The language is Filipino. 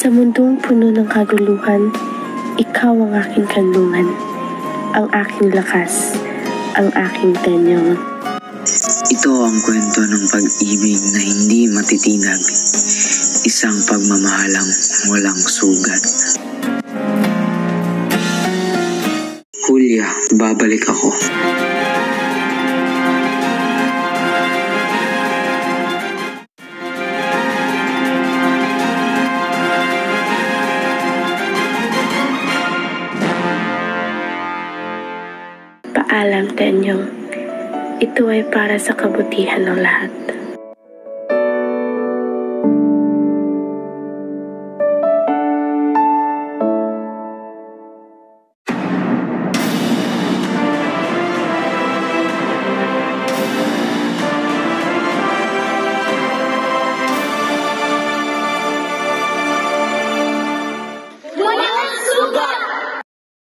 Sa mundong puno ng kaguluhan, ikaw ang aking kanlungan, ang aking lakas, ang aking tenyong. Ito ang kwento ng pag-ibig na hindi matitinag, isang pagmamahalang walang sugat. Julia, babalik ako. Paalam, Tenyong. Ito ay para sa kabutihan ng lahat.